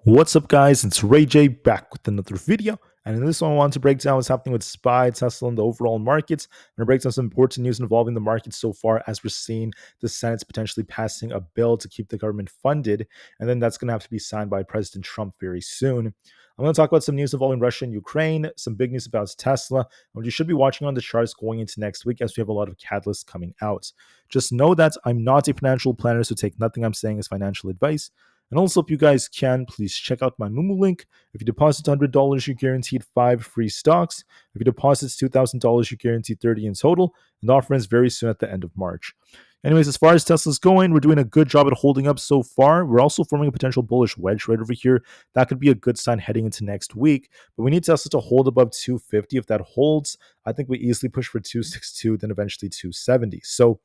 What's up, guys? It's Ray J back with another video. And in this one, I want to break down what's happening with SPY, Tesla, and the overall markets. I'm going to break down some important news involving the markets so far as we're seeing the Senate's potentially passing a bill to keep the government funded. And then that's going to have to be signed by President Trump very soon. I'm going to talk about some news involving Russia and Ukraine, some big news about Tesla, and you should be watching on the charts going into next week as we have a lot of catalysts coming out. Just know that I'm not a financial planner, so take nothing I'm saying as financial advice. And also, if you guys can, please check out my Moomoo link. If you deposit $100, you're guaranteed 5 free stocks. If you deposit $2,000, you're guaranteed 30 in total. And the offer ends very soon at the end of March. Anyways, as far as Tesla's going, we're doing a good job at holding up so far. We're also forming a potential bullish wedge right over here. That could be a good sign heading into next week. But we need Tesla to hold above 250. If that holds, I think we easily push for 262, then eventually 270. So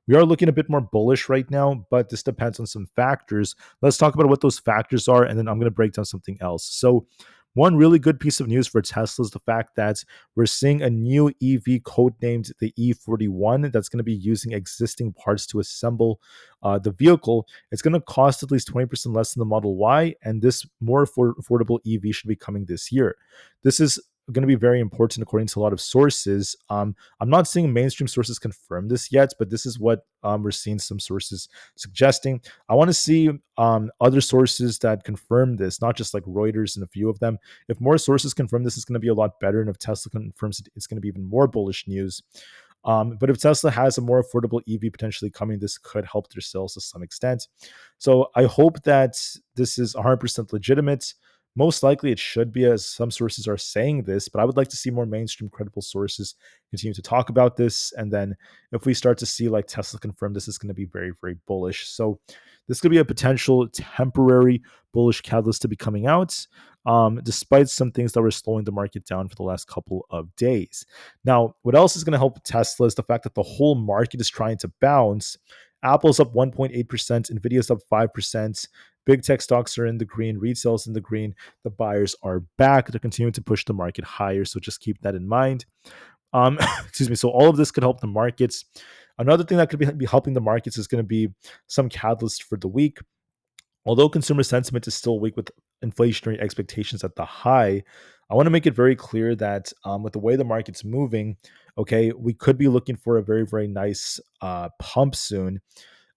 we are looking a bit more bullish right now, but this depends on some factors. Let's talk about what those factors are, and then I'm going to break down something else. So, one really good piece of news for Tesla is the fact that we're seeing a new EV codenamed the E41 that's going to be using existing parts to assemble the vehicle. It's going to cost at least 20% less than the Model Y, and this more affordable EV should be coming this year. This is going to be very important according to a lot of sources. I'm not seeing mainstream sources confirm this yet, but this is what we're seeing some sources suggesting. I want to see other sources that confirm this, not just like Reuters and a few of them. If more sources confirm this, it's going to be a lot better. And if Tesla confirms it, it's going to be even more bullish news. But if Tesla has a more affordable EV potentially coming, this could help their sales to some extent. So I hope that this is 100% legitimate. Most likely it should be, as some sources are saying this, but I would like to see more mainstream credible sources continue to talk about this. And then if we start to see like Tesla confirm, this is going to be very, very bullish. So this could be a potential temporary bullish catalyst to be coming out, despite some things that were slowing the market down for the last couple of days. Now, what else is going to help Tesla is the fact that the whole market is trying to bounce. Apple's up 1.8%, Nvidia's up 5%. Big tech stocks are in the green, retail's in the green. The buyers are back. They're continuing to push the market higher. So just keep that in mind. Excuse me. So all of this could help the markets. Another thing that could be helping the markets is going to be some catalyst for the week. Although consumer sentiment is still weak with inflationary expectations at the high, I want to make it very clear that with the way the market's moving, okay, we could be looking for a very, very nice pump soon.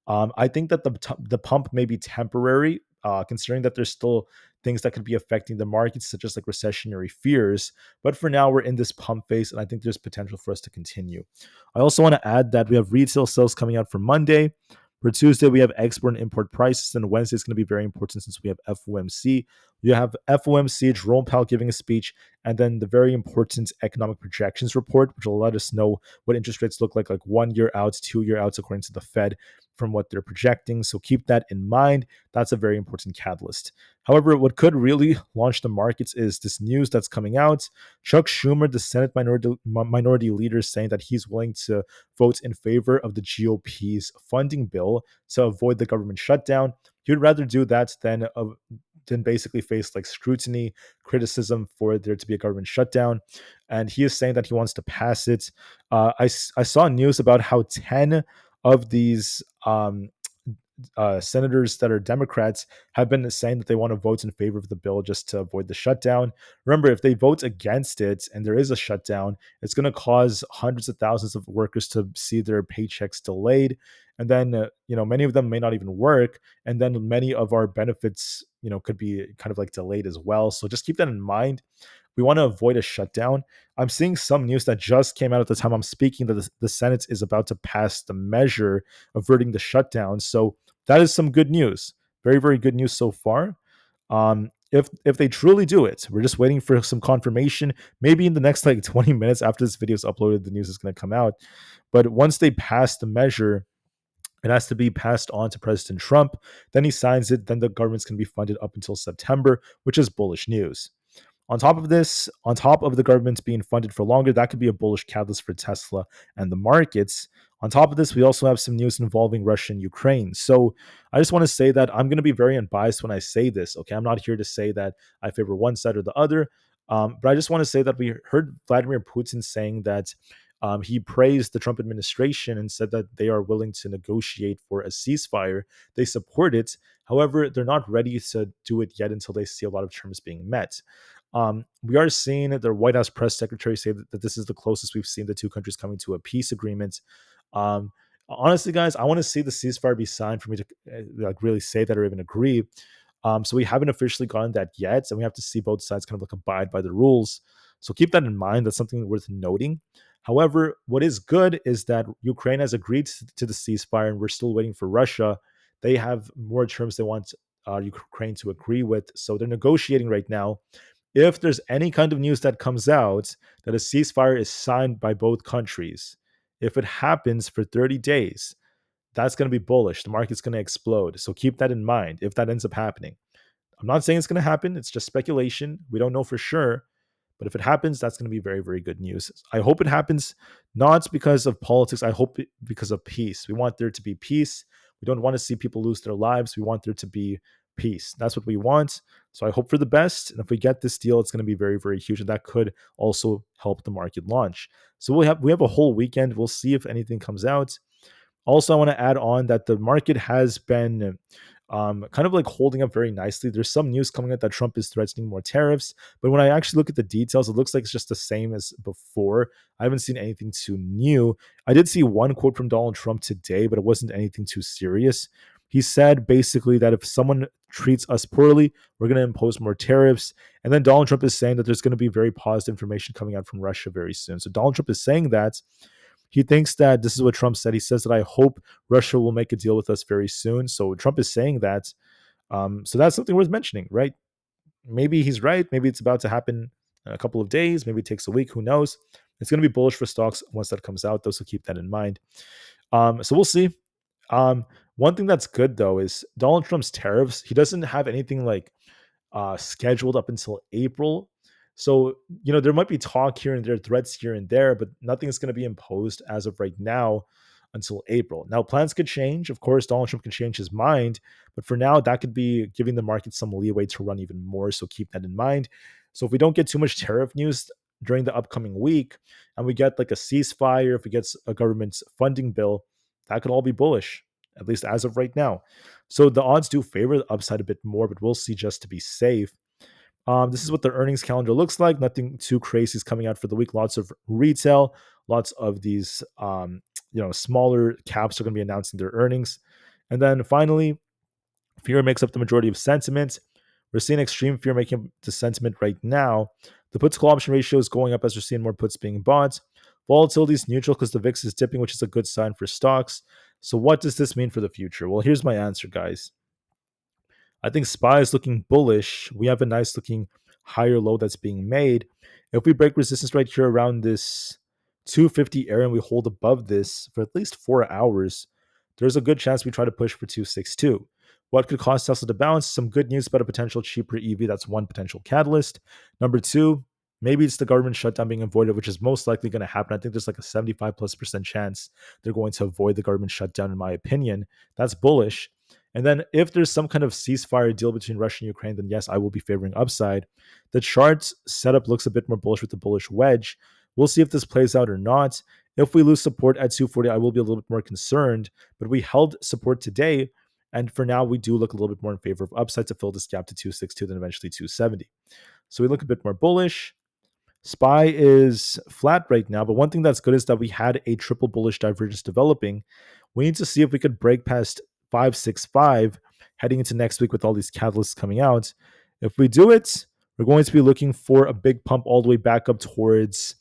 I think that the pump may be temporary, considering that there's still things that could be affecting the markets, such as like recessionary fears. But for now, we're in this pump phase, and I think there's potential for us to continue. I also want to add that we have retail sales coming out for Monday. For Tuesday, we have export and import prices, and Wednesday is going to be very important since we have FOMC. You have FOMC, Jerome Powell giving a speech, and then the very important economic projections report, which will let us know what interest rates look like 1 year out, 2 year out, according to the Fed from what they're projecting. So keep that in mind. That's a very important catalyst. However, what could really launch the markets is this news that's coming out. Chuck Schumer, the Senate minority leader, is saying that he's willing to vote in favor of the GOP's funding bill to avoid the government shutdown. He would rather do that than basically face like scrutiny, criticism for there to be a government shutdown. And he is saying that he wants to pass it. I saw news about how 10 of these senators that are Democrats have been saying that they want to vote in favor of the bill just to avoid the shutdown. Remember, if they vote against it and there is a shutdown, it's going to cause hundreds of thousands of workers to see their paychecks delayed. And then, many of them may not even work. And then many of our benefits, could be kind of like delayed as well. So just keep that in mind. We want to avoid a shutdown. I'm seeing some news that just came out at the time I'm speaking that the Senate is about to pass the measure averting the shutdown. So that is some good news. Very, very good news so far. If they truly do it, we're just waiting for some confirmation. Maybe in the next 20 minutes after this video is uploaded, the news is going to come out. But once they pass the measure, it has to be passed on to President Trump. Then he signs it. Then the government's going to be funded up until September, which is bullish news. On top of this, on top of the government being funded for longer, that could be a bullish catalyst for Tesla and the markets. On top of this, we also have some news involving Russia and Ukraine. So I just want to say that I'm going to be very unbiased when I say this. Okay, I'm not here to say that I favor one side or the other, but I just want to say that we heard Vladimir Putin saying that he praised the Trump administration and said that they are willing to negotiate for a ceasefire. They support it. However, they're not ready to do it yet until they see a lot of terms being met. We are seeing the White House press secretary say that this is the closest we've seen the two countries coming to a peace agreement. Um, Honestly, guys, I want to see the ceasefire be signed for me to like really say that or even agree. So we haven't officially gotten that yet, and we have to see both sides kind of like abide by the rules. So keep that in mind. That's something worth noting. However, what is good is that Ukraine has agreed to the ceasefire, and we're still waiting for Russia. They have more terms they want Ukraine to agree with, so they're negotiating right now. If there's any kind of news that comes out that a ceasefire is signed by both countries, if it happens for 30 days, that's going to be bullish. The market's going to explode. So keep that in mind if that ends up happening. I'm not saying it's going to happen. It's just speculation. We don't know for sure. But if it happens, that's going to be very, very good news. I hope it happens not because of politics. I hope it because of peace. We want there to be peace. We don't want to see people lose their lives. We want there to be peace. That's what we want. So I hope for the best. And if we get this deal, it's going to be very, very huge. And that could also help the market launch. So we have a whole weekend. We'll see if anything comes out. Also, I want to add on that the market has been kind of like holding up very nicely. There's some news coming out that Trump is threatening more tariffs, but when I actually look at the details, it looks like it's just the same as before. I haven't seen anything too new. I did see one quote from Donald Trump today, but it wasn't anything too serious. He said basically that if someone treats us poorly, we're going to impose more tariffs. And then Donald Trump is saying that there's going to be very positive information coming out from Russia very soon. So Donald Trump is saying that he thinks that this is what Trump said. He says that I hope Russia will make a deal with us very soon. So Trump is saying that. So that's something worth mentioning, right? Maybe he's right. Maybe it's about to happen in a couple of days. Maybe it takes a week. Who knows? It's going to be bullish for stocks once that comes out, though. So keep that in mind. So we'll see. One thing that's good though is Donald Trump's tariffs. He doesn't have anything like scheduled up until April. So, there might be talk here and there, threats here and there, but nothing is going to be imposed as of right now until April. Now, plans could change. Of course, Donald Trump can change his mind, but for now, that could be giving the market some leeway to run even more. So keep that in mind. So if we don't get too much tariff news during the upcoming week and we get like a ceasefire, if we get a government funding bill, that could all be bullish, at least as of right now. So the odds do favor the upside a bit more, but we'll see just to be safe. This is what the earnings calendar looks like. Nothing too crazy is coming out for the week. Lots of retail, lots of these, smaller caps are going to be announcing their earnings. And then finally, fear makes up the majority of sentiment. We're seeing extreme fear making up the sentiment right now. The puts call option ratio is going up as we're seeing more puts being bought. Volatility is neutral because the VIX is dipping, which is a good sign for stocks. So what does this mean for the future? Well, here's my answer, guys. I think SPY is looking bullish. We have a nice looking higher low that's being made. If we break resistance right here around this 250 area and we hold above this for at least 4 hours, there's a good chance we try to push for 262. What could cause Tesla to bounce? Some good news about a potential cheaper EV. That's one potential catalyst. Number two, maybe it's the government shutdown being avoided, which is most likely going to happen. I think there's like a 75+% chance they're going to avoid the government shutdown, in my opinion. That's bullish. And then if there's some kind of ceasefire deal between Russia and Ukraine, then yes, I will be favoring upside. The chart setup looks a bit more bullish with the bullish wedge. We'll see if this plays out or not. If we lose support at 240, I will be a little bit more concerned, but we held support today. And for now, we do look a little bit more in favor of upside to fill this gap to 262, then eventually 270. So we look a bit more bullish. SPY is flat right now, but one thing that's good is that we had a triple bullish divergence developing. We need to see if we could break past 565 heading into next week with all these catalysts coming out. If we do it, we're going to be looking for a big pump all the way back up towards,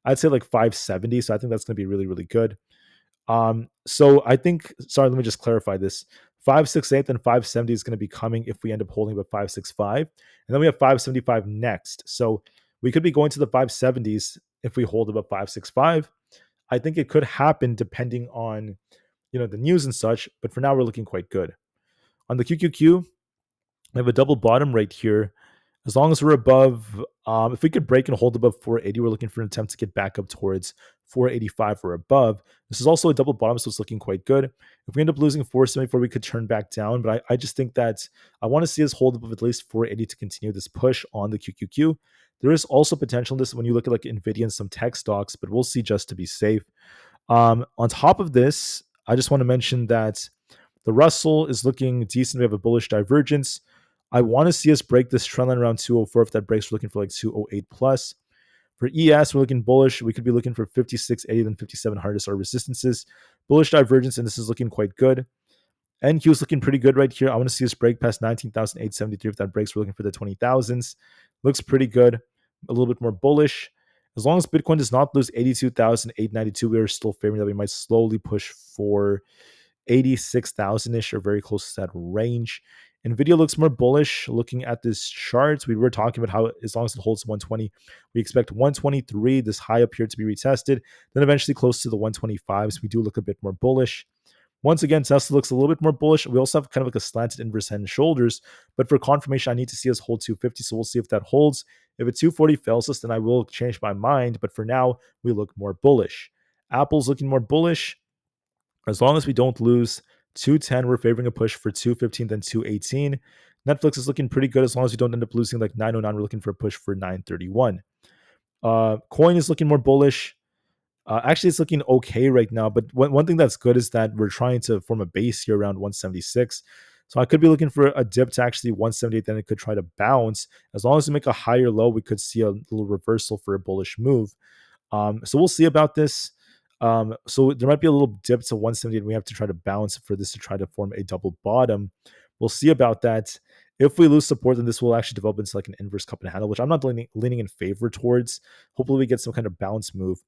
I'd say like 570. So I think that's going to be really, really good. So I think, sorry, let me just clarify this. 568 and 570 is going to be coming if we end up holding about 565. And then we have 575 next. So we could be going to the 570s if we hold about 565. I think it could happen depending on, the news and such, but for now we're looking quite good. On the QQQ, we have a double bottom right here. As long as we're above, if we could break and hold above 480, we're looking for an attempt to get back up towards 485 or above. This is also a double bottom, so it's looking quite good. If we end up losing 474, we could turn back down, but I just think that I want to see us hold above at least 480 to continue this push on the QQQ. There is also potential in this when you look at like Nvda and some tech stocks, but we'll see just to be safe. On top of this, I just want to mention that The Russell is looking decent. We have a bullish divergence. I want to see us break this trend line around 204. If that breaks, we're looking for like 208 plus. For ES, we're looking bullish. We could be looking for 5680 and 5700 as our resistances. Bullish divergence, and this is looking quite good. NQ is looking pretty good right here. I want to see us break past 19,873. If that breaks, we're looking for the 20,000s. Looks pretty good. A little bit more bullish. As long as Bitcoin does not lose 82,892, we are still favoring that we might slowly push for 86,000-ish or very close to that range. Nvidia looks more bullish looking at this chart. We were talking about how as long as it holds 120, we expect 123, this high up here, to be retested, then eventually close to the 125s. We do look a bit more bullish. Once again, Tesla looks a little bit more bullish. We also have kind of like a slanted inverse head and shoulders, but for confirmation, I need to see us hold 250, so we'll see if that holds. If a 240 fails us, then I will change my mind, but for now, we look more bullish. Apple's looking more bullish. As long as we don't lose 210, we're favoring a push for 215, then 218. Netflix is looking pretty good as long as we don't end up losing like 909. We're looking for a push for 931. Coin is looking more bullish. Actually, it's looking okay right now, but one thing that's good is that we're trying to form a base here around 176. So I could be looking for a dip to actually 178, then it could try to bounce. As long as we make a higher low, we could see a little reversal for a bullish move. So we'll see about this. So there might be a little dip to 178, and we have to try to bounce for this to try to form a double bottom. We'll see about that. If we lose support, then this will actually develop into like an inverse cup and handle, which I'm not leaning in favor towards. Hopefully we get some kind of bounce move.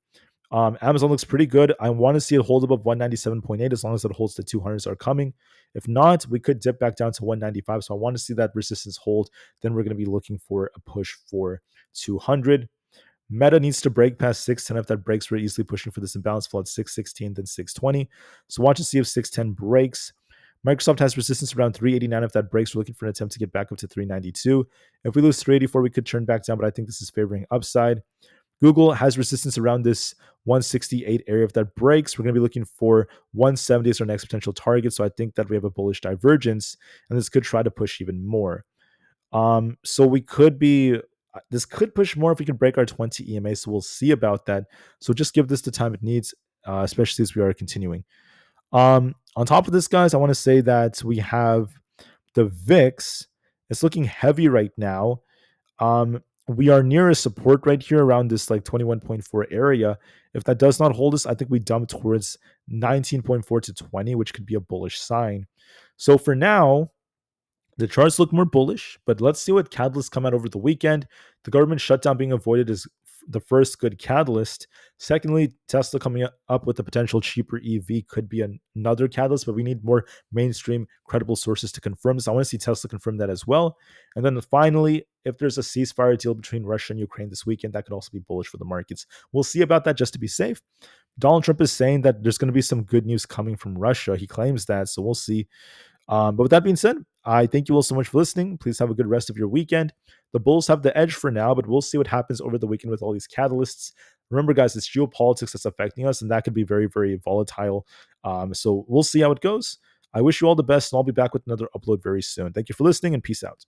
Amazon looks pretty good. I want to see it hold above 197.8 as long as it holds the 200s are coming. If not, we could dip back down to 195. So I want to see that resistance hold. Then we're going to be looking for a push for 200. Meta needs to break past 610. If that breaks, we're easily pushing for this imbalance flow at 616, then 620. So watch and see if 610 breaks. Microsoft has resistance around 389. If that breaks, we're looking for an attempt to get back up to 392. If we lose 384, we could turn back down, but I think this is favoring upside. Google has resistance around this 168 area. If that breaks, we're going to be looking for 170 as our next potential target. So I think that we have a bullish divergence, and this could try to push even more. So we could be, this could push more if we can break our 20 EMA. So we'll see about that. So just give this the time it needs, especially as we are continuing. On top of this, guys, I want to say that we have the VIX. It's looking heavy right now. We are near a support right here around this like 21.4 area. If that does not hold us, I think we dump towards 19.4 to 20, which could be a bullish sign. So for now, the charts look more bullish, but let's see what catalysts come out over the weekend. The government shutdown being avoided is the first good catalyst. Secondly, Tesla coming up with a potential cheaper EV could be another catalyst, but we need more mainstream credible sources to confirm this. I want to see Tesla confirm that as well. And then finally, if there's a ceasefire deal between Russia and Ukraine this weekend, that could also be bullish for the markets. We'll see about that just to be safe. Donald Trump is saying that there's going to be some good news coming from Russia. He claims that, so we'll see. But with that being said, I thank you all so much for listening. Please have a good rest of your weekend. The Bulls have the edge for now, but we'll see what happens over the weekend with all these catalysts. Remember, guys, it's geopolitics that's affecting us, and that could be very, very volatile. So we'll see how it goes. I wish you all the best, and I'll be back with another upload very soon. Thank you for listening, and peace out.